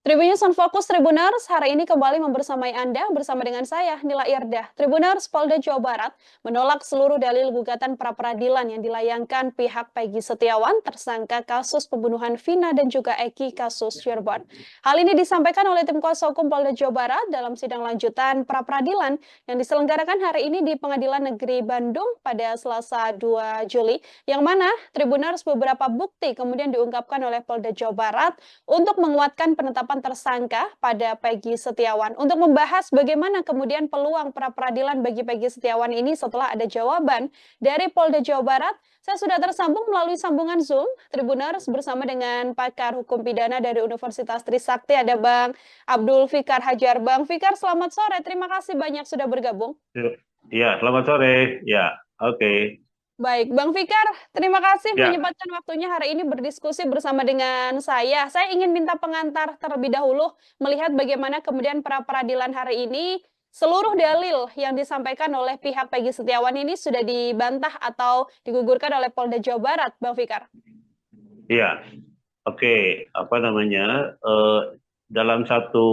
Tribunnews on Fokus Tribuners hari ini kembali membersamai Anda bersama dengan saya, Nila Irdah. Tribuners Polda Jawa Barat menolak seluruh dalil gugatan pra-peradilan yang dilayangkan pihak Peggy Setiawan tersangka kasus pembunuhan Vina dan juga Eki kasus Cirebon. Hal ini disampaikan oleh tim kuasa hukum Polda Jawa Barat dalam sidang lanjutan pra-peradilan yang diselenggarakan hari ini di Pengadilan Negeri Bandung pada Selasa 2 Juli, yang mana Tribuners beberapa bukti kemudian diungkapkan oleh Polda Jawa Barat untuk menguatkan penetapan tersangka pada Peggy Setiawan. Untuk membahas bagaimana kemudian peluang pra-peradilan bagi Peggy Setiawan ini setelah ada jawaban dari Polda Jawa Barat, saya sudah tersambung melalui sambungan Zoom Tribuners bersama dengan pakar hukum pidana dari Universitas Trisakti, ada Bang Abdul Fikar Hajar. Bang Fikar, selamat sore. Terima kasih banyak sudah bergabung. Ya, selamat sore. Ya, oke. Baik, Bang Fikar, terima kasih Ya, menyempatkan waktunya hari ini berdiskusi bersama dengan saya. Saya ingin minta pengantar terlebih dahulu melihat bagaimana kemudian pra-peradilan hari ini seluruh dalil yang disampaikan oleh pihak Peggy Setiawan ini sudah dibantah atau digugurkan oleh Polda Jawa Barat, Bang Fikar. ya, oke. Apa namanya? Dalam satu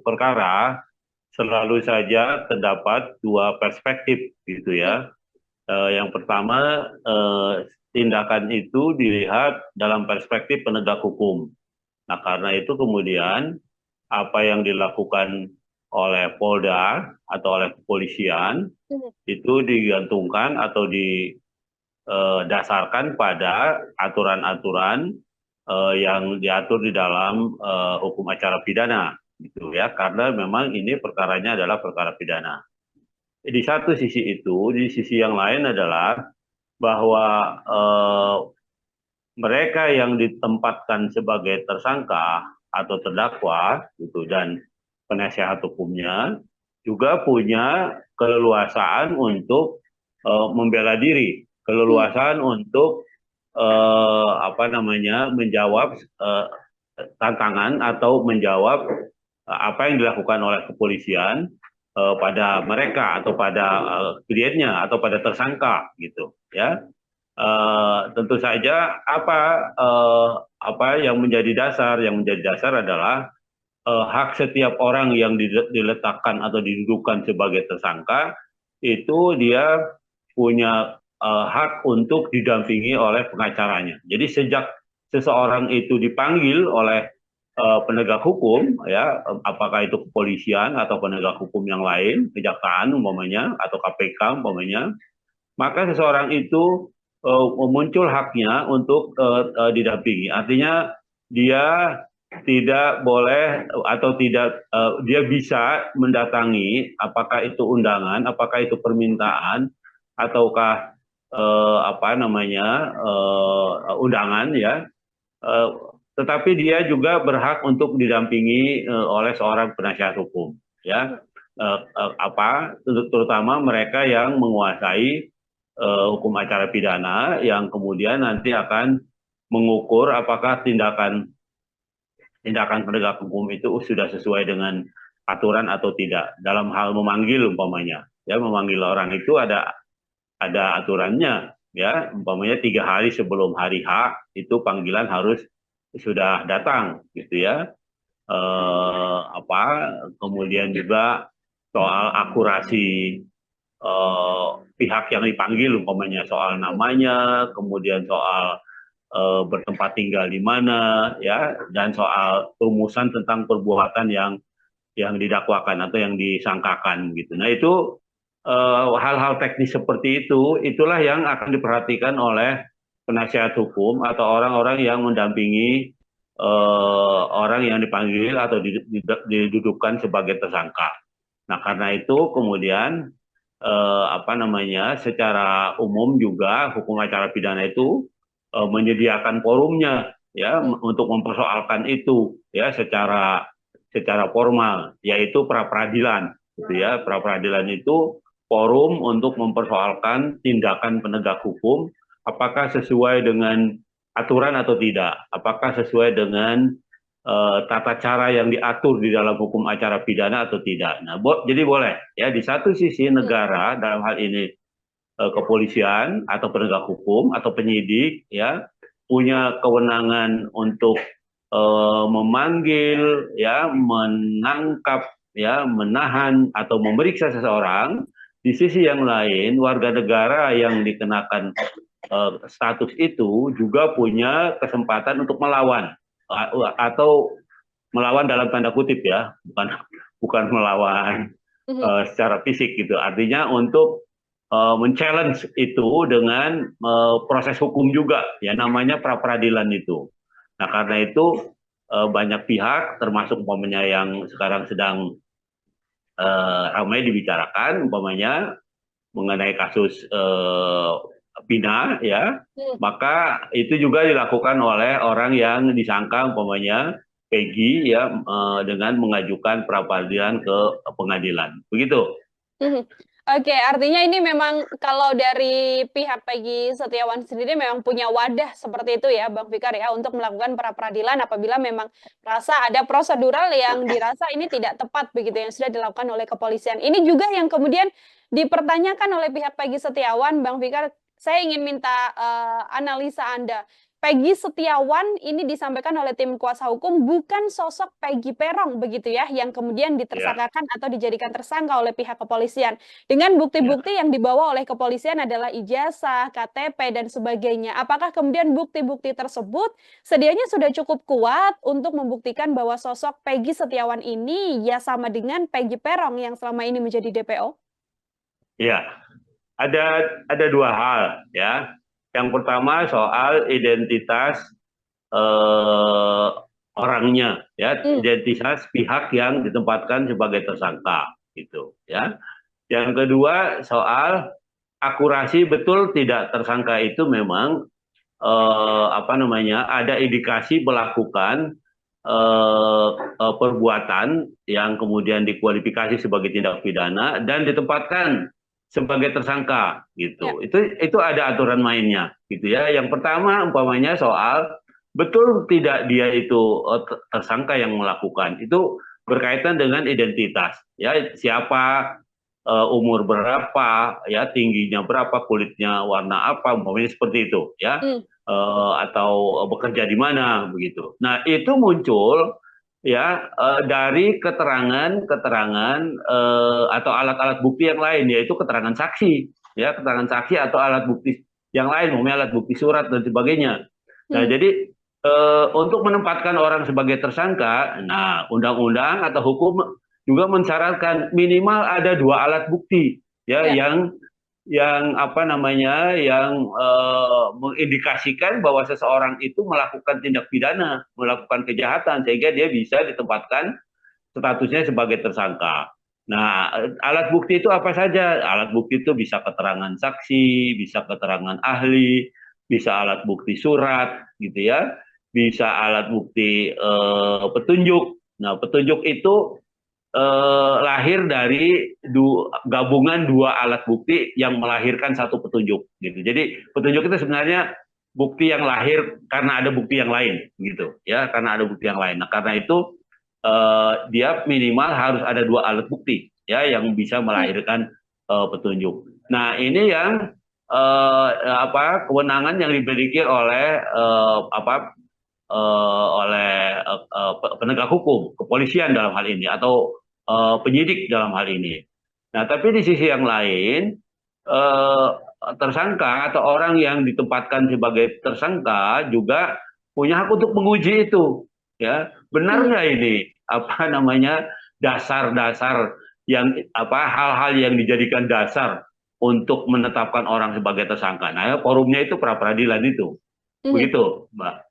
perkara selalu saja terdapat dua perspektif, gitu Ya, ya. Yang pertama, tindakan itu dilihat dalam perspektif penegak hukum. Nah, karena itu kemudian apa yang dilakukan oleh Polda atau oleh kepolisian mhm, itu digantungkan atau dasarkan pada aturan-aturan yang diatur di dalam hukum acara pidana, gitu ya. Karena memang ini perkaranya adalah perkara pidana. Di satu sisi itu, di sisi yang lain adalah bahwa mereka yang ditempatkan sebagai tersangka atau terdakwa, gitu, dan penasihat hukumnya juga punya keleluasaan untuk membela diri, mhm, keleluasaan untuk apa namanya menjawab tantangan atau menjawab apa yang dilakukan oleh kepolisian pada mereka atau pada kliennya atau pada tersangka, gitu ya. Tentu saja apa yang menjadi dasar adalah hak setiap orang yang diletakkan atau didudukan sebagai tersangka itu dia punya hak untuk didampingi oleh pengacaranya. Jadi sejak seseorang itu dipanggil oleh penegak hukum, ya, apakah itu kepolisian atau penegak hukum yang lain, kejaksaan umpamanya atau KPK umpamanya, maka seseorang itu muncul haknya untuk didampingi. Artinya dia tidak boleh atau tidak dia bisa mendatangi, apakah itu undangan, apakah itu permintaan, ataukah apa namanya undangan, ya. Eh, tetapi dia juga berhak untuk didampingi oleh seorang penasihat hukum, ya. Apa terutama mereka yang menguasai hukum acara pidana yang kemudian nanti akan mengukur apakah tindakan tindakan penegak hukum itu sudah sesuai dengan aturan atau tidak dalam hal memanggil umpamanya, ya. Memanggil orang itu ada aturannya, ya. Umpamanya 3 hari sebelum hari H itu panggilan harus sudah datang, gitu ya. Apa kemudian juga soal akurasi pihak yang dipanggil, umpamanya soal namanya, kemudian soal bertempat tinggal di mana, ya, dan soal rumusan tentang perbuatan yang didakwakan atau yang disangkakan, gitu. Nah, itu hal-hal teknis seperti itu, itulah yang akan diperhatikan oleh penasihat hukum atau orang-orang yang mendampingi orang yang dipanggil atau didudukkan sebagai tersangka. Nah, karena itu kemudian apa namanya secara umum juga hukum acara pidana itu menyediakan forumnya, ya, mhm. untuk mempersoalkan itu, ya, secara formal, yaitu pra peradilan, gitu ya. Pra peradilan itu forum untuk mempersoalkan tindakan penegak hukum apakah sesuai dengan aturan atau tidak, apakah sesuai dengan tata cara yang diatur di dalam hukum acara pidana atau tidak. Nah, jadi boleh, ya, di satu sisi negara dalam hal ini kepolisian atau penegak hukum atau penyidik, ya, punya kewenangan untuk memanggil, ya, menangkap, ya, menahan atau memeriksa seseorang. Di sisi yang lain, warga negara yang dikenakan status itu juga punya kesempatan untuk melawan atau melawan dalam tanda kutip, ya, bukan melawan Mhm. secara fisik gitu. Artinya untuk men-challenge itu dengan proses hukum juga, ya, namanya pra peradilan itu. Nah, karena itu banyak pihak termasuk umpamanya yang sekarang sedang ramai dibicarakan, umpamanya mengenai kasus Pina, ya, Hmm. maka itu juga dilakukan oleh orang yang disangka umpamanya Peggy, ya, dengan mengajukan pra peradilan ke pengadilan. Begitu. Mhm. Oke, artinya ini memang kalau dari pihak Peggy Setiawan sendiri memang punya wadah seperti itu ya, Bang Fikar ya, untuk melakukan pra peradilan apabila memang merasa ada prosedural yang dirasa ini tidak tepat begitu yang sudah dilakukan oleh kepolisian. Ini juga yang kemudian dipertanyakan oleh pihak Peggy Setiawan, Bang Fikar. Saya ingin minta analisa Anda. Peggy Setiawan ini disampaikan oleh tim kuasa hukum bukan sosok Peggy Perong begitu ya, yang kemudian Ya, ditersangkakan atau dijadikan tersangka oleh pihak kepolisian. Dengan ya. bukti-bukti yang dibawa oleh kepolisian adalah ijazah, KTP, dan sebagainya. Apakah kemudian bukti-bukti tersebut sedianya sudah cukup kuat untuk membuktikan bahwa sosok Peggy Setiawan ini ya sama dengan Peggy Perong yang selama ini menjadi DPO? Ya, ada dua hal, ya. Yang pertama soal identitas eh, orangnya, ya, Hmm, identitas pihak yang ditempatkan sebagai tersangka, gitu, ya. Yang kedua soal akurasi betul tidak tersangka itu memang apa namanya, ada indikasi melakukan perbuatan yang kemudian dikualifikasi sebagai tindak pidana dan ditempatkan sebagai tersangka, ya. gitu. Itu ada aturan mainnya, gitu ya. Yang pertama umpamanya soal betul tidak dia itu tersangka yang melakukan itu berkaitan dengan identitas, ya, siapa, umur berapa, ya, tingginya berapa, kulitnya warna apa, umpamanya seperti itu, ya, Hmm, atau bekerja di mana, begitu. Nah, itu muncul, ya, dari keterangan-keterangan atau alat-alat bukti yang lain, yaitu keterangan saksi, ya, keterangan saksi atau alat bukti yang lain, umpamanya alat bukti surat dan sebagainya. Nah, hmm, jadi untuk menempatkan orang sebagai tersangka, nah, undang-undang atau hukum juga mensyaratkan minimal ada dua alat bukti, ya, ya. yang apa namanya, yang mengindikasikan bahwa seseorang itu melakukan tindak pidana, melakukan kejahatan sehingga dia bisa ditempatkan statusnya sebagai tersangka. Nah, alat bukti itu apa saja? Alat bukti itu bisa keterangan saksi, bisa keterangan ahli, bisa alat bukti surat, gitu ya, bisa alat bukti petunjuk. Nah, petunjuk itu lahir dari gabungan dua alat bukti yang melahirkan satu petunjuk, gitu. Jadi petunjuk itu sebenarnya bukti yang lahir karena ada bukti yang lain, gitu ya, karena ada bukti yang lain. Nah, karena itu dia minimal harus ada dua alat bukti, ya, yang bisa Hmm, melahirkan petunjuk. Nah, ini yang apa, kewenangan yang dimiliki oleh penegak hukum, kepolisian dalam hal ini, atau penyidik dalam hal ini. Nah, tapi di sisi yang lain, eh, tersangka atau orang yang ditempatkan sebagai tersangka juga punya hak untuk menguji itu, ya, benar hmm. nggak ini, apa namanya, dasar-dasar yang apa, hal-hal yang dijadikan dasar untuk menetapkan orang sebagai tersangka. Nah, ya, forumnya itu pra peradilan itu, Mhm. begitu, Mbak.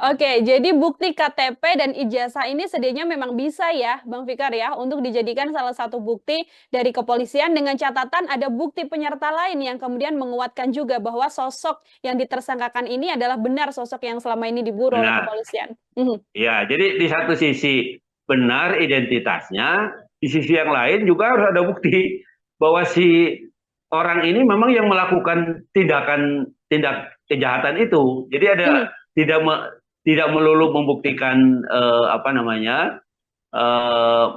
Oke, jadi bukti KTP dan ijazah ini sedianya memang bisa ya, Bang Fikar ya, untuk dijadikan salah satu bukti dari kepolisian dengan catatan ada bukti penyerta lain yang kemudian menguatkan juga bahwa sosok yang ditersangkakan ini adalah benar sosok yang selama ini diburu oleh Benar. kepolisian. Mhm. Ya, jadi di satu sisi benar identitasnya, di sisi yang lain juga harus ada bukti bahwa si orang ini memang yang melakukan tindak kejahatan itu. Jadi ada Mhm. tidak tidak melulu membuktikan apa namanya,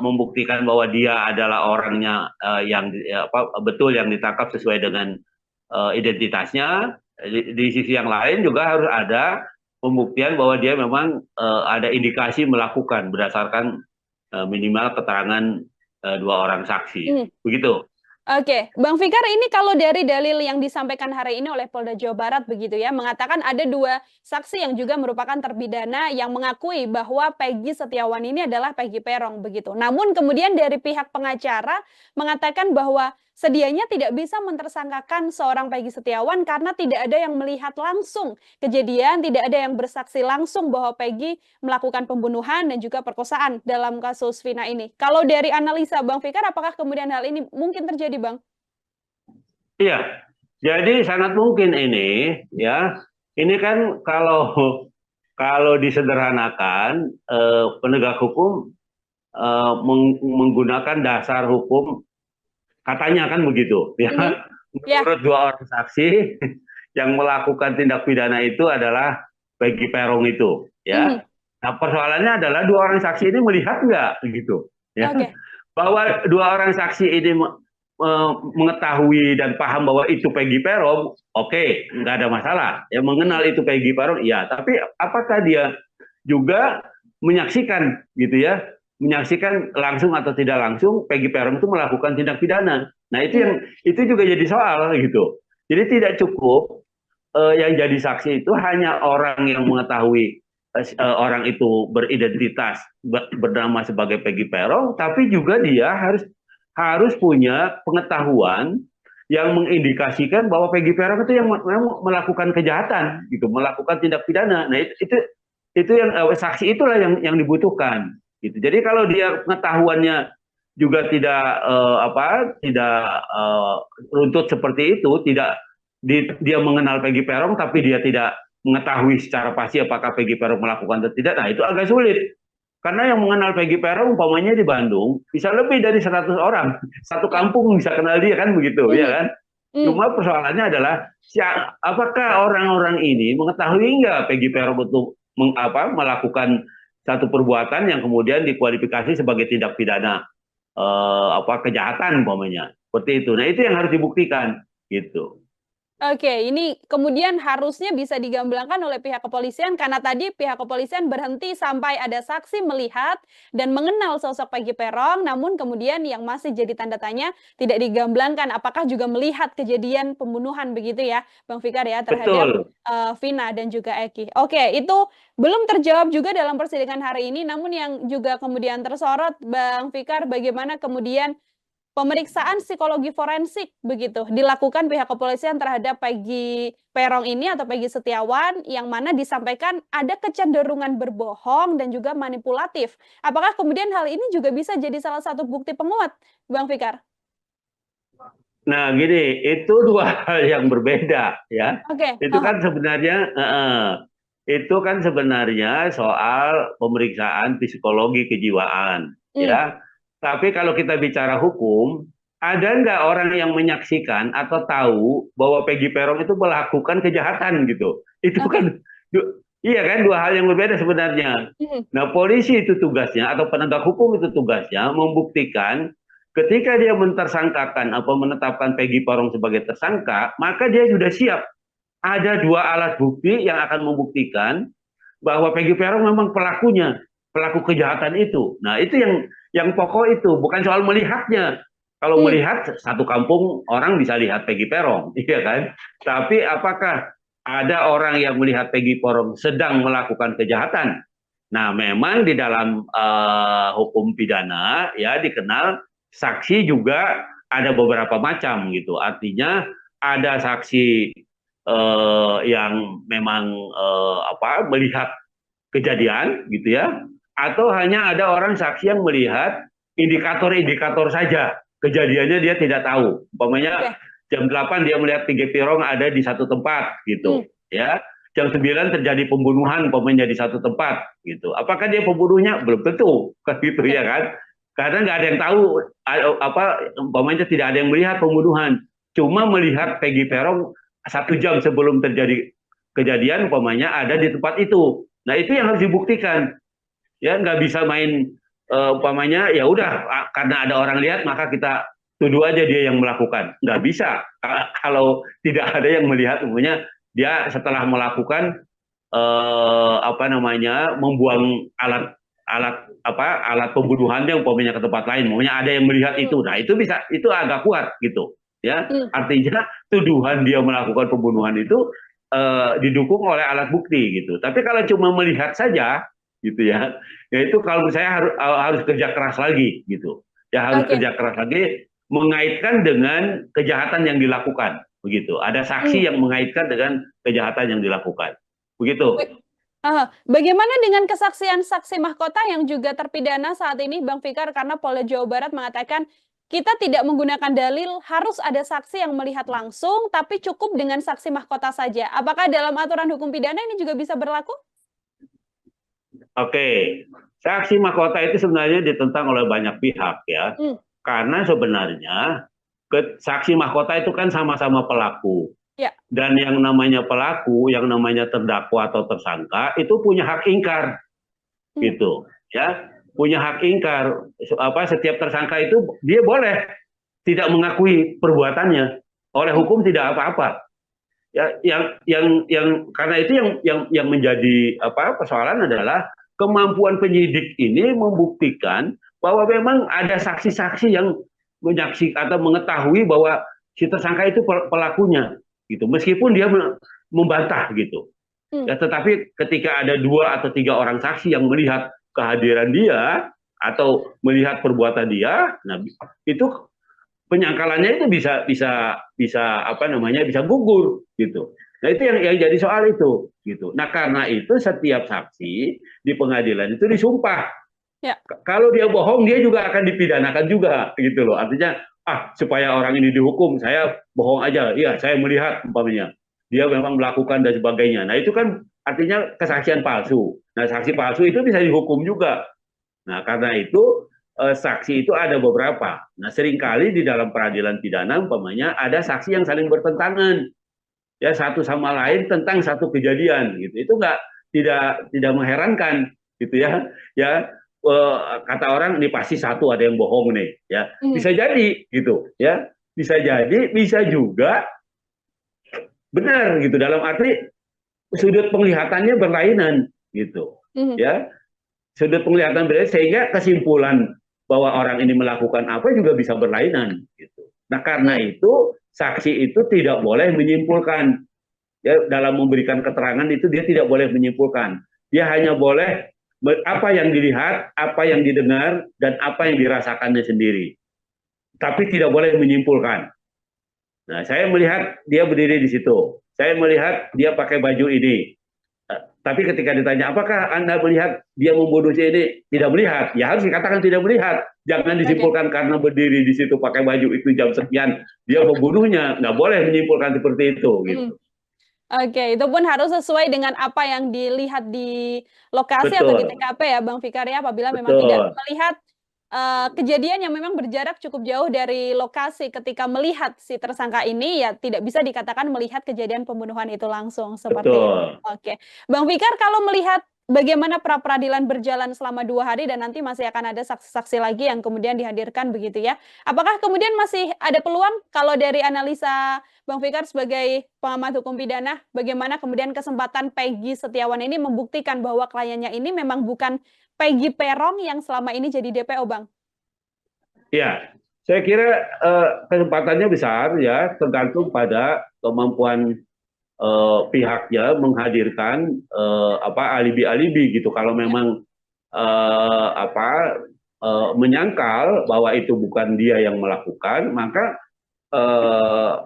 membuktikan bahwa dia adalah orangnya yang apa, betul yang ditangkap sesuai dengan identitasnya. Di sisi yang lain juga harus ada pembuktian bahwa dia memang ada indikasi melakukan berdasarkan minimal keterangan dua orang saksi. Hmm. Begitu. Oke, Bang Fikar, ini kalau dari dalil yang disampaikan hari ini oleh Polda Jawa Barat begitu ya, mengatakan ada dua saksi yang juga merupakan terpidana yang mengakui bahwa Peggy Setiawan ini adalah Peggy Peron begitu. Namun kemudian dari pihak pengacara mengatakan bahwa sedianya tidak bisa mentersangkakan seorang Peggy Setiawan karena tidak ada yang melihat langsung kejadian, tidak ada yang bersaksi langsung bahwa Peggy melakukan pembunuhan dan juga perkosaan dalam kasus Vina ini. Kalau dari analisa Bang Fikar, apakah kemudian hal ini mungkin terjadi, Bang? Iya, jadi sangat mungkin ini ya. Ini kan kalau kalau disederhanakan penegak hukum menggunakan dasar hukum katanya kan begitu ya. Mhm. Ya. Menurut dua orang saksi yang melakukan tindak pidana itu adalah Peggy Peron itu Mhm. ya. Nah persoalannya adalah dua orang saksi ini melihat nggak gitu ya, Oke. bahwa dua orang saksi ini mengetahui dan paham bahwa itu Peggy Peron, oke, nggak ada masalah. Ya mengenal itu Peggy Peron, iya. Tapi apakah dia juga menyaksikan gitu ya, menyaksikan langsung atau tidak langsung Peggy Peron itu melakukan tindak pidana? Nah itu juga jadi soal gitu. Jadi tidak cukup yang jadi saksi itu hanya orang yang mengetahui orang itu beridentitas bernama sebagai Peggy Peron, tapi juga dia harus punya pengetahuan yang mengindikasikan bahwa Peggy Peron itu yang memang melakukan kejahatan, gitu, melakukan tindak pidana. Nah itu yang saksi itulah yang dibutuhkan, gitu. Jadi kalau dia pengetahuannya juga tidak runtut seperti itu, tidak dia mengenal Peggy Peron tapi dia tidak mengetahui secara pasti apakah Peggy Peron melakukan atau tidak, nah itu agak sulit. Karena yang mengenal Peggy Peron umpamanya di Bandung bisa lebih dari 100 orang. Satu Ya. kampung bisa kenal dia kan begitu, ya Mhm. kan? Mhm. Cuma persoalannya adalah apakah orang-orang ini mengetahui nggak Peggy Peron itu melakukan satu perbuatan yang kemudian dikualifikasi sebagai tindak pidana kejahatan umpamanya. Seperti itu. Nah, itu yang harus dibuktikan gitu. Oke, ini kemudian harusnya bisa digambelangkan oleh pihak kepolisian karena tadi pihak kepolisian berhenti sampai ada saksi melihat dan mengenal sosok Peggy Peron, namun kemudian yang masih jadi tanda tanya tidak digamblangkan apakah juga melihat kejadian pembunuhan begitu ya, Bang Fikar ya, terhadap Betul. Vina dan juga Eki. Oke, itu belum terjawab juga dalam persidangan hari ini, namun yang juga kemudian tersorot, Bang Fikar, bagaimana kemudian pemeriksaan psikologi forensik begitu dilakukan pihak kepolisian terhadap Peggy Peron ini atau Peggy Setiawan yang mana disampaikan ada kecenderungan berbohong dan juga manipulatif. Apakah kemudian hal ini juga bisa jadi salah satu bukti penguat, Bang Fikar? Nah, gini, itu dua hal yang berbeda ya. Oke, Itu heeh. kan sebenarnya itu kan sebenarnya soal pemeriksaan psikologi kejiwaan Mmm. ya. Tapi kalau kita bicara hukum, ada nggak orang yang menyaksikan atau tahu bahwa Peggy Peron itu melakukan kejahatan gitu? Itu Oke. kan iya kan dua hal yang berbeda sebenarnya. Mhm. Nah, polisi itu tugasnya atau penegak hukum itu tugasnya membuktikan ketika dia mentersangkakan atau menetapkan Peggy Peron sebagai tersangka, maka dia sudah siap. Ada dua alat bukti yang akan membuktikan bahwa Peggy Peron memang pelakunya, pelaku kejahatan itu. Nah, itu yang pokok itu, bukan soal melihatnya. Kalau Mmm. melihat satu kampung orang bisa lihat Peggy Peron, iya kan? Tapi apakah ada orang yang melihat Peggy Peron sedang melakukan kejahatan? Nah, memang di dalam hukum pidana ya dikenal saksi juga ada beberapa macam gitu. Artinya ada saksi yang memang melihat kejadian gitu ya, atau hanya ada orang saksi yang melihat indikator-indikator saja, kejadiannya dia tidak tahu. Umpamanya Oke. jam 8 dia melihat Peggy Peron ada di satu tempat Mmm. gitu ya. Jam 9 terjadi pembunuhan umpamanya di satu tempat gitu. Apakah dia pembunuhnya? Belum tentu kan gitu Oke. ya kan. Karena nggak ada yang tahu umpamanya tidak ada yang melihat pembunuhan. Cuma melihat Peggy Peron 1 jam sebelum terjadi kejadian umpamanya ada di tempat itu. Nah, itu yang harus dibuktikan. Ya, nggak bisa main umpamanya ya udah karena ada orang lihat maka kita tuduh aja dia yang melakukan. Nggak bisa. Kalau tidak ada yang melihat umpamanya dia setelah melakukan apa namanya, membuang alat alat pembunuhannya umpamanya ke tempat lain, maunya ada yang melihat itu. Nah, itu bisa, itu agak kuat gitu. Ya, artinya tuduhan dia melakukan pembunuhan itu didukung oleh alat bukti gitu. Tapi kalau cuma melihat saja gitu ya, ya itu kalau menurut saya harus kerja keras lagi gitu. Ya harus kerja keras lagi mengaitkan dengan kejahatan yang dilakukan begitu. Ada saksi yang mengaitkan dengan kejahatan yang dilakukan. Begitu. Bagaimana dengan kesaksian saksi mahkota yang juga terpidana saat ini, Bang Fikar? Karena Polda Jawa Barat mengatakan kita tidak menggunakan dalil, harus ada saksi yang melihat langsung, tapi cukup dengan saksi mahkota saja. Apakah dalam aturan hukum pidana ini juga bisa berlaku? Oke, saksi mahkota itu sebenarnya ditentang oleh banyak pihak ya, karena sebenarnya saksi mahkota itu kan sama-sama pelaku. Ya. Dan yang namanya pelaku, yang namanya terdakwa atau tersangka itu punya hak ingkar, gitu, ya, punya hak ingkar. Setiap tersangka itu dia boleh tidak mengakui perbuatannya, oleh hukum tidak apa-apa. Ya, yang karena itu yang menjadi persoalan adalah kemampuan penyidik ini membuktikan bahwa memang ada saksi-saksi yang menyaksikan atau mengetahui bahwa si tersangka itu pelakunya gitu, meskipun dia membantah gitu. Ya, tetapi ketika ada 2 atau 3 orang saksi yang melihat kehadiran dia atau melihat perbuatan dia, nah itu penyangkalannya itu bisa gugur gitu. Nah, itu yang jadi soal itu gitu. Nah, karena itu setiap saksi di pengadilan itu disumpah. Ya. Kalau dia bohong, dia juga akan dipidanakan juga gitu loh. Artinya supaya orang ini dihukum, saya bohong aja. Iya, saya melihat umpamanya dia memang melakukan dan sebagainya. Nah, itu kan artinya kesaksian palsu. Nah, saksi palsu itu bisa dihukum juga. Nah, karena itu saksi itu ada beberapa. Nah, seringkali di dalam peradilan pidana umpamanya ada saksi yang saling bertentangan, ya, satu sama lain tentang satu kejadian gitu. Itu tidak mengherankan gitu ya. Ya, kata orang ini pasti satu ada yang bohong nih, ya. Bisa jadi gitu, ya. Bisa jadi, bisa juga benar gitu, dalam arti sudut penglihatannya berlainan gitu, ya. Sudut penglihatan berbeda sehingga kesimpulan bahwa orang ini melakukan apa juga bisa berlainan gitu. Nah, karena itu saksi itu tidak boleh menyimpulkan, ya, dalam memberikan keterangan itu dia tidak boleh menyimpulkan. Dia hanya boleh apa yang dilihat, apa yang didengar, dan apa yang dirasakannya sendiri. Tapi tidak boleh menyimpulkan. Nah, saya melihat dia berdiri di situ. Saya melihat dia pakai baju ini. Tapi ketika ditanya, apakah Anda melihat dia membunuh si ini? Tidak melihat. Ya harus dikatakan tidak melihat. Jangan disimpulkan karena berdiri di situ pakai baju itu jam sekian, dia membunuhnya. Nggak boleh menyimpulkan seperti itu. Gitu. Oke, itu pun harus sesuai dengan apa yang dilihat di lokasi atau di TKP ya, Bang Fikar ya. Apabila memang tidak melihat kejadian yang memang berjarak cukup jauh dari lokasi, ketika melihat si tersangka ini ya tidak bisa dikatakan melihat kejadian pembunuhan itu langsung seperti itu. Oke, Bang Fikar, kalau melihat bagaimana pra-peradilan berjalan selama 2 hari dan nanti masih akan ada saksi-saksi lagi yang kemudian dihadirkan begitu ya. Apakah kemudian masih ada peluang kalau dari analisa Bang Fikar sebagai pengamat hukum pidana, bagaimana kemudian kesempatan Peggy Setiawan ini membuktikan bahwa kliennya ini memang bukan Peggy Peron yang selama ini jadi DPO, Bang? Ya, saya kira kesempatannya besar ya, tergantung pada kemampuan pihaknya menghadirkan alibi-alibi gitu. Kalau memang menyangkal bahwa itu bukan dia yang melakukan, maka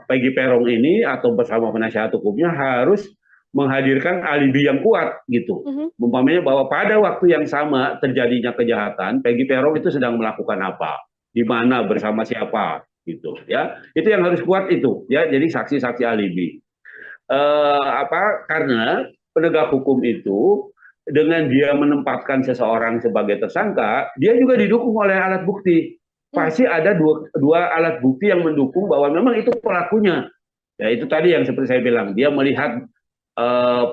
Peggy Peron ini atau bersama penasihat hukumnya harus menghadirkan alibi yang kuat gitu. Umpamanya bahwa pada waktu yang sama terjadinya kejahatan, Peggy Peron itu sedang melakukan apa, di mana, bersama siapa gitu ya. Itu yang harus kuat itu ya. Jadi saksi-saksi alibi. Karena penegak hukum itu dengan dia menempatkan seseorang sebagai tersangka, dia juga didukung oleh alat bukti. Pasti ada dua alat bukti yang mendukung bahwa memang itu pelakunya. Ya, itu tadi yang seperti saya bilang, dia melihat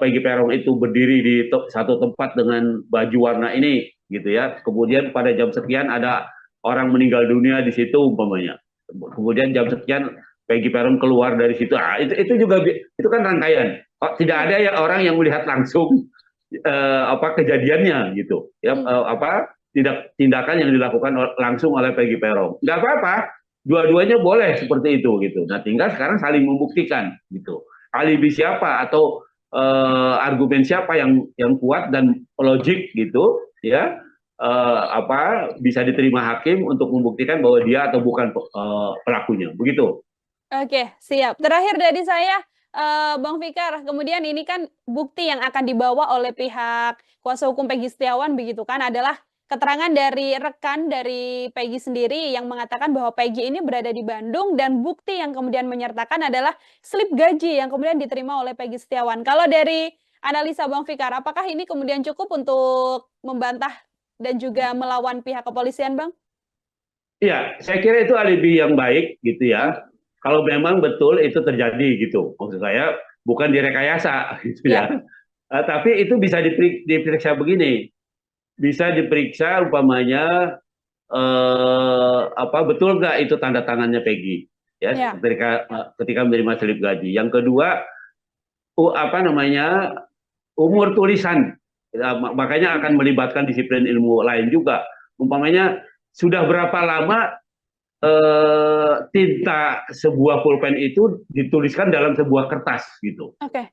Peggy Peron itu berdiri di satu tempat dengan baju warna ini gitu ya. Kemudian pada jam sekian ada orang meninggal dunia di situ umpamanya. Kemudian jam sekian Peggy Peron keluar dari situ. Itu juga, itu kan rangkaian. Tidak ada yang orang yang melihat langsung kejadiannya gitu. Ya, tindakan yang dilakukan langsung oleh Peggy Peron. Nggak apa-apa, dua-duanya boleh seperti itu gitu. Nah, tinggal sekarang saling membuktikan gitu. Alibi siapa atau argumen siapa yang kuat dan logik gitu, ya, bisa diterima hakim untuk membuktikan bahwa dia atau bukan pelakunya, begitu. Oke, siap. Terakhir dari saya, Bang Fikar, kemudian ini kan bukti yang akan dibawa oleh pihak kuasa hukum Peggy Setiawan begitu kan adalah keterangan dari rekan dari Peggy sendiri yang mengatakan bahwa Peggy ini berada di Bandung dan bukti yang kemudian menyertakan adalah slip gaji yang kemudian diterima oleh Peggy Setiawan. Kalau dari analisa Bang Fikar, apakah ini kemudian cukup untuk membantah dan juga melawan pihak kepolisian, Bang? Iya, saya kira itu alibi yang baik gitu Mhm, ya. Kalau memang betul itu terjadi gitu, maksud saya bukan direkayasa gitu ya, ya. Tapi itu bisa diperiksa begini, bisa diperiksa umpamanya betul nggak itu tanda tangannya Peggy ya ya, ketika menerima slip gaji. Yang kedua, apa namanya, umur tulisan. Ya, makanya akan melibatkan disiplin ilmu lain juga. Umpamanya sudah berapa lama tinta sebuah pulpen itu dituliskan dalam sebuah kertas gitu. oke.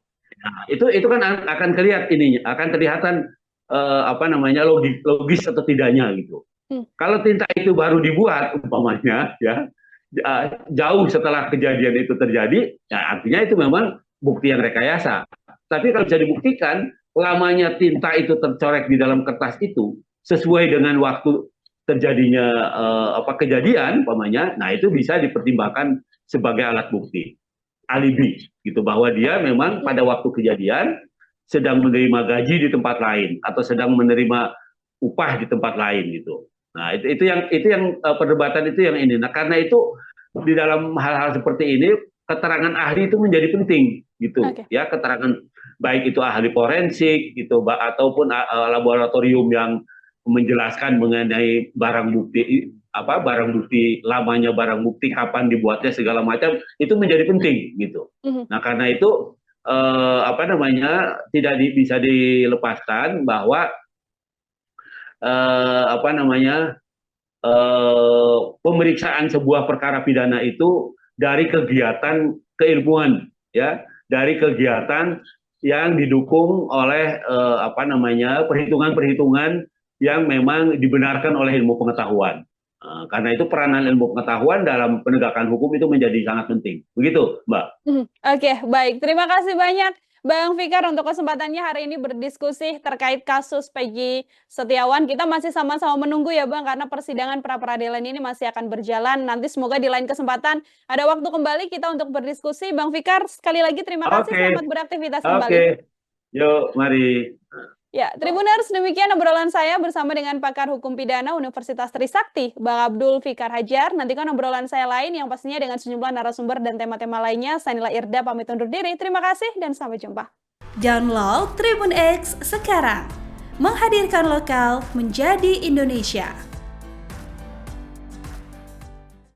Nah, itu kan akan kelihatan ininya, akan kelihatan logis atau tidaknya gitu. Hmm, Kalau tinta itu baru dibuat umpamanya ya, jauh setelah kejadian itu terjadi, ya artinya itu memang bukti yang rekayasa. Tapi kalau bisa dibuktikan lamanya tinta itu tercorek di dalam kertas itu sesuai dengan waktu terjadinya kejadian umpamanya, nah itu bisa dipertimbangkan sebagai alat bukti alibi gitu, bahwa dia memang pada waktu kejadian sedang menerima gaji di tempat lain atau sedang menerima upah di tempat lain gitu. Nah, itu yang perdebatan itu yang ini. Nah, karena itu di dalam hal-hal seperti ini keterangan ahli itu menjadi penting gitu. oke. Ya, keterangan baik itu ahli forensik gitu ataupun laboratorium yang menjelaskan mengenai barang bukti lamanya, barang bukti kapan dibuatnya segala macam, itu menjadi penting gitu. Mhm, Nah, karena itu tidak bisa dilepaskan bahwa pemeriksaan sebuah perkara pidana itu dari kegiatan keilmuan, ya, dari kegiatan yang didukung oleh perhitungan-perhitungan yang memang dibenarkan oleh ilmu pengetahuan. Karena itu peranan ilmu pengetahuan dalam penegakan hukum itu menjadi sangat penting. Begitu, Mbak. mhm. Oke, baik. Terima kasih banyak Bang Fikar untuk kesempatannya hari ini berdiskusi terkait kasus Peggy Setiawan. Kita masih sama-sama menunggu ya Bang, karena persidangan pra-peradilan ini masih akan berjalan. Nanti semoga di lain kesempatan ada waktu kembali kita untuk berdiskusi. Bang Fikar, sekali lagi terima kasih, Oke, selamat beraktivitas oke. kembali. Yuk, mari. Ya, Tribuners, demikian obrolan saya bersama dengan pakar hukum pidana Universitas Trisakti, Bang Abdul Fikar Hajar. Nantikan obrolan saya lain yang pastinya dengan sejumlah narasumber dan tema-tema lainnya. Saya Nila Irda pamit undur diri. Terima kasih dan sampai jumpa. Download Tribun X sekarang. Menghadirkan lokal menjadi Indonesia.